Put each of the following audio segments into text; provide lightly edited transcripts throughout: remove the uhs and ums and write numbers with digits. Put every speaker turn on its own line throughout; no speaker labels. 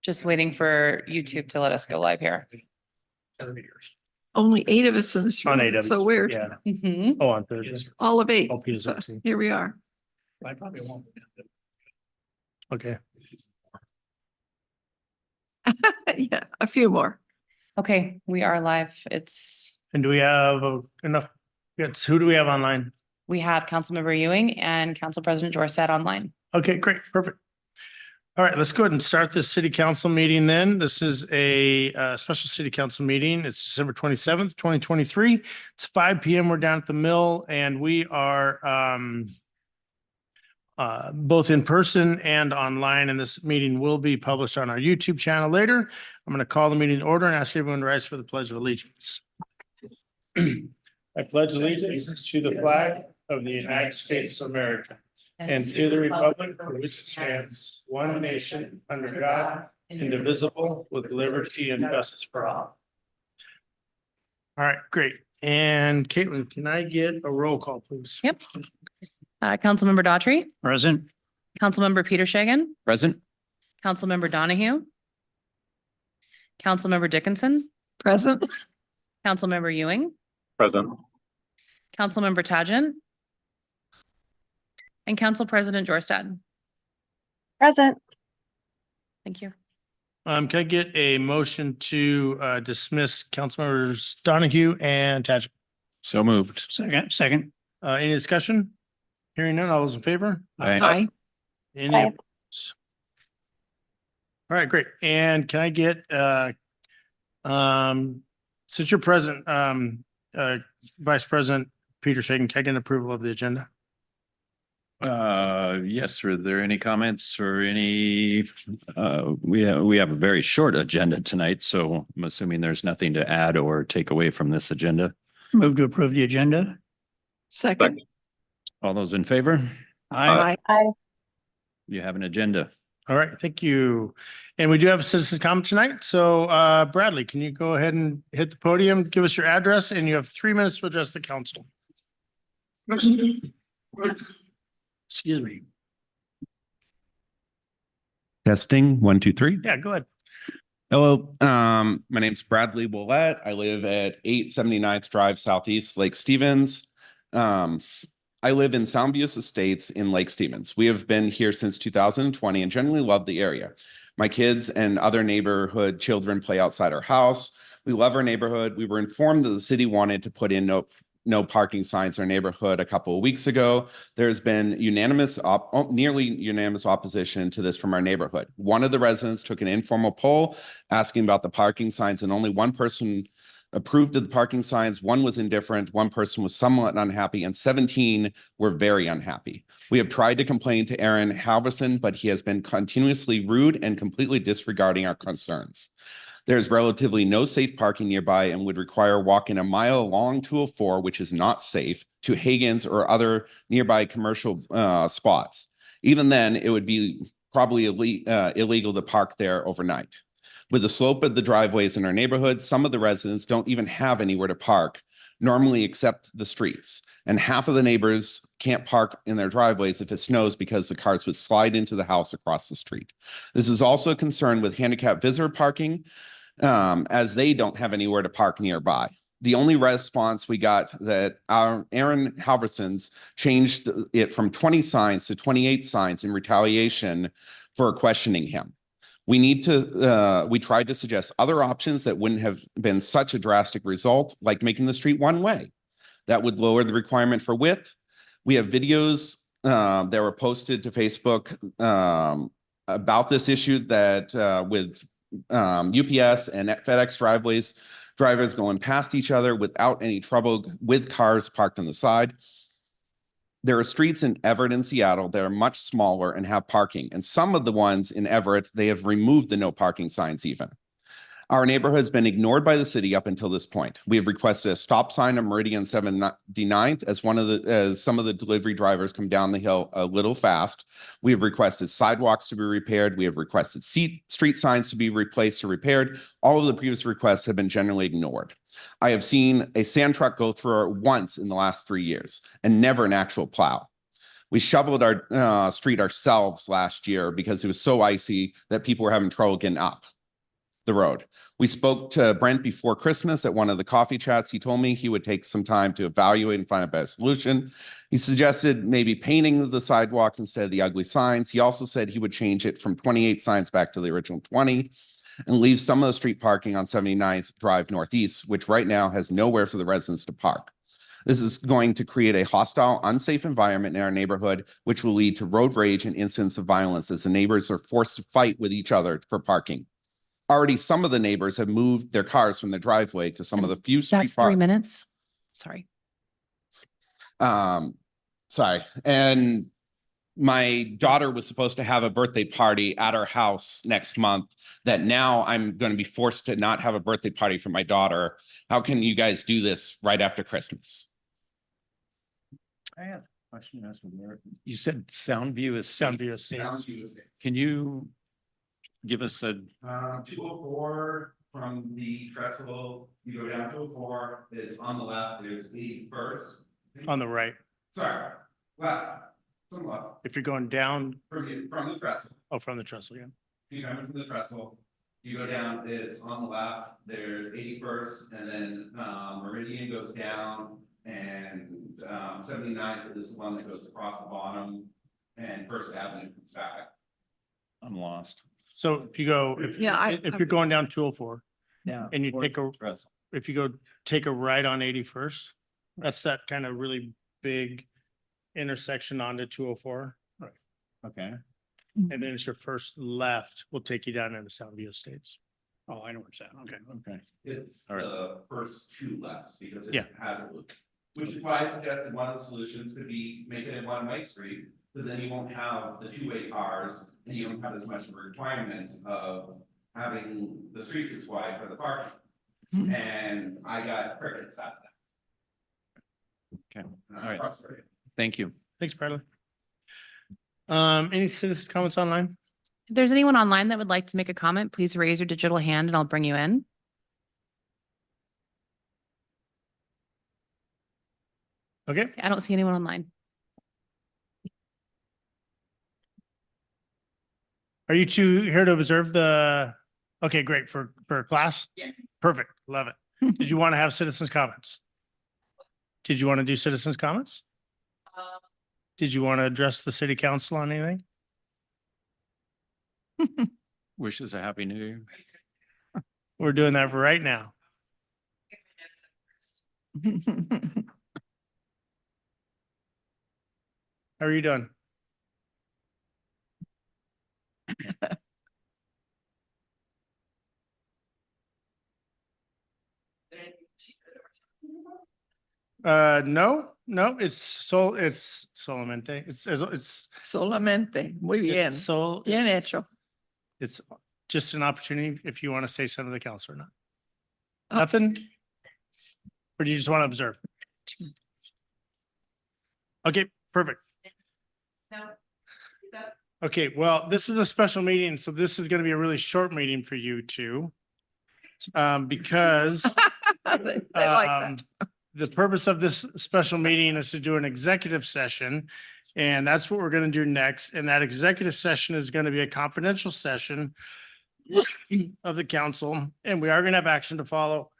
Just waiting for YouTube to let us go live here.
Only 8 of us in this
On
room.
AW.
So weird.
Yeah.
Mhm.
Oh, on Thursday.
All of 8.
Oh, PSRC.
Here we are.
I probably won't.
Okay.
Yeah, a few more.
Okay, we are live.
And do we have enough? Yes, who do we have online?
We have Councilmember Ewing and Council President Jorstad online.
Okay, great, perfect. All right, let's go ahead and start this city council meeting then. This is a special city council meeting. It's December 27th, 2023. It's 5 p.m. We're down at the mill and we are both in person and online, and this meeting will be published on our YouTube channel later. I'm going to call the meeting to order and ask everyone to rise for the Pledge of Allegiance. I pledge allegiance to the flag of the United States of America and to the republic for which it stands, one nation, under God, indivisible, with liberty and justice for all. All right, great. And Caitlin, can I get a roll call, please?
Yep. Councilmember Daughtry,
Present.
Councilmember Peter Shagan,
Present.
Councilmember Donahue, Councilmember Dickinson,
Present.
Councilmember Ewing,
Present.
Councilmember Tadjant, and Council President Jorstad.
Present.
Thank you.
Can I get a motion to dismiss Councilmembers Donahue and Tadjant?
So moved.
Second.
Any discussion? Hearing none, all those in favor?
Aye.
Any
Aye.
opposed? All right, great. And can I get since you're present, Vice President Peter Shagan, can I get an approval of the agenda?
Yes, are there any comments or any, we have a very short agenda tonight, so I'm assuming there's nothing to add or take away from this agenda.
Move to approve the agenda.
Second.
All those in favor?
Aye.
Aye.
You have an agenda.
All right, thank you. And we do have a citizen's comment tonight. So Bradley, can you go ahead and hit the podium, give us your address, and you have 3 minutes to address the council. Excuse me.
Testing, 1, 2, 3.
Yeah, go ahead.
Hello, my name's Bradley Willett. I live at 879th Drive Southeast, Lake Stevens. I live in Soundview Estates in Lake Stevens. We have been here since 2020 and generally love the area. My kids and other neighborhood children play outside our house. We love our neighborhood. We were informed that the city wanted to put in no parking signs in our neighborhood a couple of weeks ago. There's been nearly unanimous opposition to this from our neighborhood. One of the residents took an informal poll asking about the parking signs, and only one person approved of the parking signs. One was indifferent, one person was somewhat unhappy, and 17 were very unhappy. We have tried to complain to Aaron Halverson, but he has been continuously rude and completely disregarding our concerns. There's relatively no safe parking nearby and would require walking a mile along 204, which is not safe, to Hagen's or other nearby commercial spots. Even then, it would be probably illegal to park there overnight. With the slope of the driveways in our neighborhood, some of the residents don't even have anywhere to park, normally except the streets. And half of the neighbors can't park in their driveways if it snows because the cars would slide into the house across the street. This is also a concern with handicap visitor parking, as they don't have anywhere to park nearby. The only response we got that our Aaron Halverson's changed it from 20 signs to 28 signs in retaliation for questioning him. We tried to suggest other options that wouldn't have been such a drastic result, like making the street one way. That would lower the requirement for width. We have videos that were posted to Facebook about this issue that with UPS and FedEx drivers going past each other without any trouble with cars parked on the side. There are streets in Everett and Seattle that are much smaller and have parking. And some of the ones in Everett, they have removed the no parking signs even. Our neighborhood has been ignored by the city up until this point. We have requested a stop sign on Meridian 79th as some of the delivery drivers come down the hill a little fast. We have requested sidewalks to be repaired. We have requested street signs to be replaced or repaired. All of the previous requests have been generally ignored. I have seen a sand truck go through once in the last 3 years and never an actual plow. We shoveled our street ourselves last year because it was so icy that people were having trouble getting up the road. We spoke to Brent before Christmas at one of the coffee chats. He told me he would take some time to evaluate and find a better solution. He suggested maybe painting the sidewalks instead of the ugly signs. He also said he would change it from 28 signs back to the original 20 and leave some of the street parking on 79th Drive Northeast, which right now has nowhere for the residents to park. This is going to create a hostile, unsafe environment in our neighborhood, which will lead to road rage and incidents of violence as the neighbors are forced to fight with each other for parking. Already, some of the neighbors have moved their cars from the driveway to some of the few street
That's 3
parks.
minutes. Sorry.
Sorry. And my daughter was supposed to have a birthday party at our house next month that now I'm going to be forced to not have a birthday party for my daughter. How can you guys do this right after Christmas?
I have a question. You said Soundview is.
Soundview Estates.
Can you give us a,
204 from the trestle, you go down 204, it's on the left, there's 81st.
On the right.
Sorry, left, from the left,
If you're going down,
from the trestle.
oh, from the trestle, yeah.
You come from the trestle, you go down, it's on the left, there's 81st, and then Meridian goes down, and 79th is the one that goes across the bottom, and First Avenue comes back.
I'm lost.
So if you go,
Yeah,
if you're going down 204
Yeah.
and you take a, if you go take a right on 81st, that's that kind of really big intersection onto 204.
Okay.
And then it's your first left will take you down into Soundview Estates.
Oh, I know what's that. Okay.
Okay.
It's
All right.
the first two lefts because
Yeah.
it has a loop. Which is why I suggested one of the solutions could be make it a one-way street, because then you won't have the two-way cars and you don't have as much of a requirement of having the streets as wide for the parking.
Hmm.
And I got crickets out of that.
Okay.
And
All
I'm
right.
frustrated.
Thank you.
Thanks, Bradley. Any citizens comments online?
If there's anyone online that would like to make a comment, please raise your digital hand and I'll bring you in.
Okay,
I don't see anyone online.
are you two here to observe the, okay, great, for class?
Yes.
Perfect, love it. Did you want to have citizens comments? Did you want to do citizens comments? Did you want to address the city council on anything?
Wishes a happy new year.
We're doing that for right now. How are you doing? No, it's solamente. It's
Solamente, muy bien,
it's so
bien hecho.
it's just an opportunity if you want to say something to the council or not.
Oh.
Nothing? Or do you just want to observe? Okay, perfect. Okay, well, this is a special meeting, so this is going to be a really short meeting for you two. Because
They like that.
the purpose of this special meeting is to do an executive session. And that's what we're going to do next. And that executive session is going to be a confidential session of the council, and we are going to have action to follow.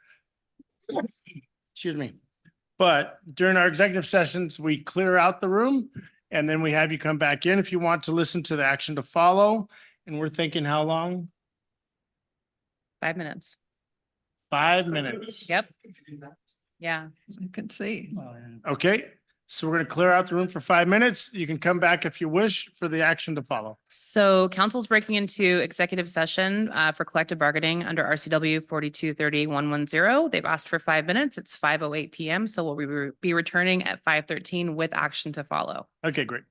Excuse me. But during our executive sessions, we clear out the room and then we have you come back in if you want to listen to the action to follow. And we're thinking how long?
5 minutes.
5 minutes.
Yep. Yeah.
I can see.
Okay, so we're going to clear out the room for 5 minutes. You can come back if you wish for the action to follow.
So council's breaking into executive session for collective bargaining under RCW 4230-110. They've asked for 5 minutes. It's 5:08 PM. So we'll be returning at 5:13 with action to follow.
Okay, great.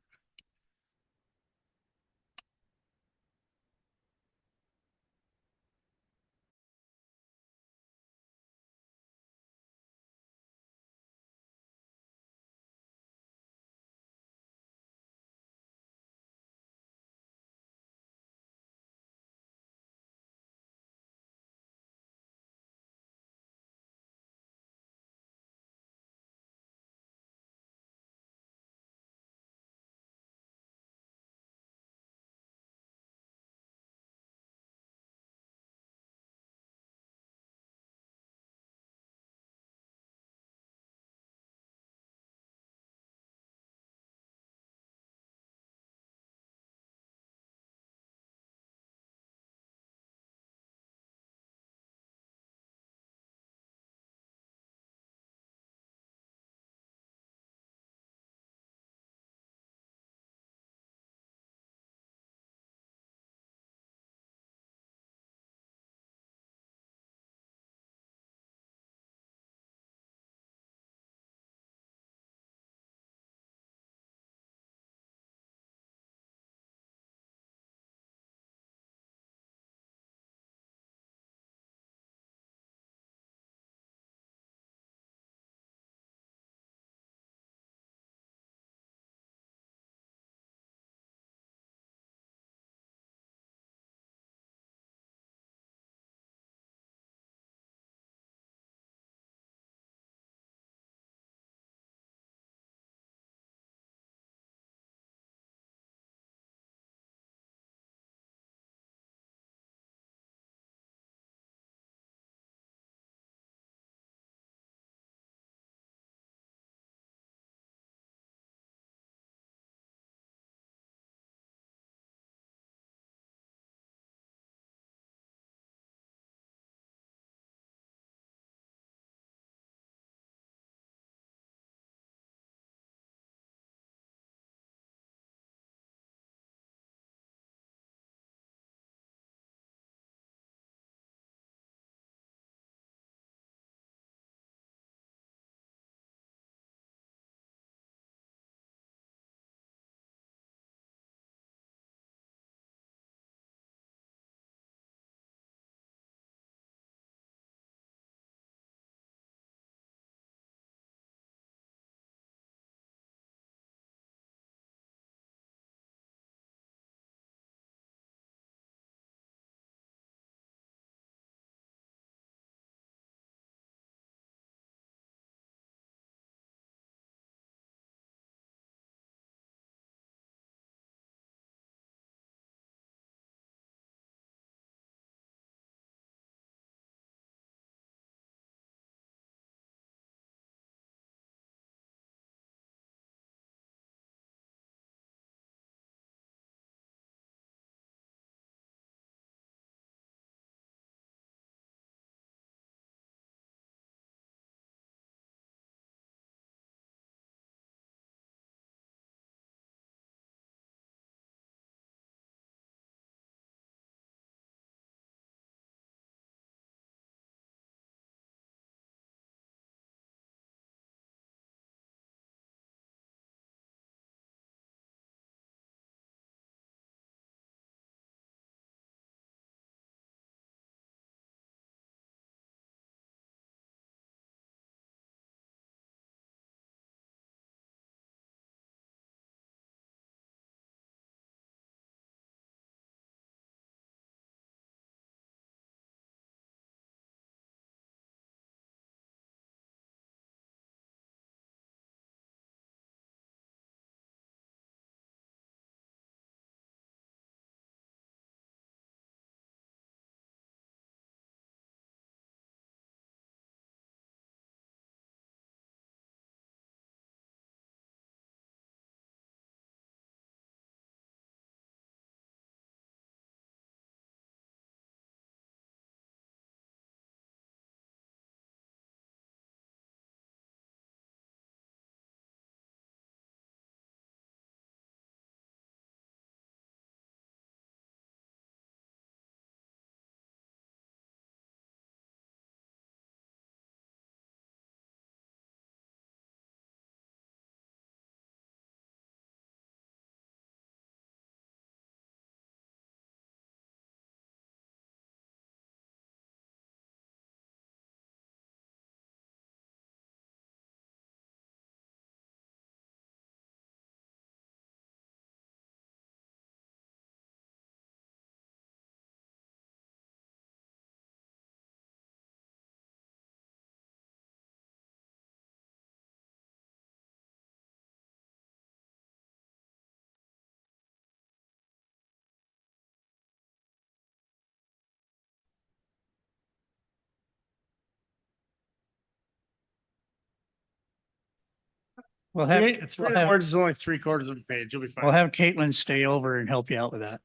We'll have,
Three words is only 3/4 of the page. You'll be
we'll
fine.
have Caitlin stay over and help you out with that.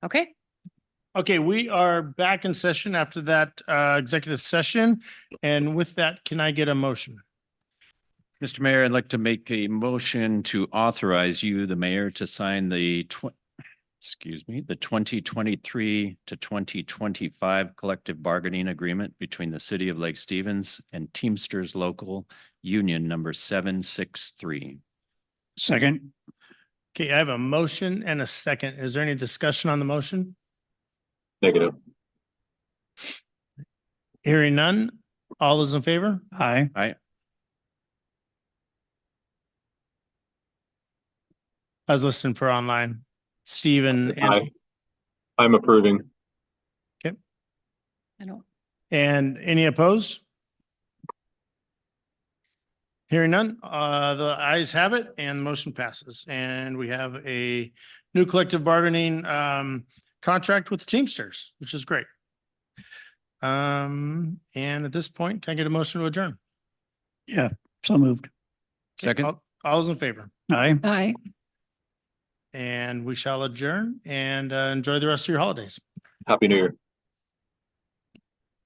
Okay,
Okay, we are back in session after that executive session. And with that, can I get a motion?
Mr. Mayor, I'd like to make a motion to authorize you, the mayor, to sign the the 2023 to 2025 collective bargaining agreement between the city of Lake Stevens and Teamsters Local Union number 763.
Second,
Okay, I have a motion and a second. Is there any discussion on the motion?
Negative.
Hearing none. All those in favor?
aye.
Aye.
I was listening for online. Stephen
Aye. I'm approving.
I don't,
and any opposed? Hearing none, the ayes have it and the motion passes. And we have a new collective bargaining contract with the Teamsters, which is great. And at this point, can I get a motion to adjourn?
Yeah, so moved.
Okay,
Second.
all those in favor?
Aye.
Aye.
And we shall adjourn and enjoy the rest of your holidays.
Happy New Year.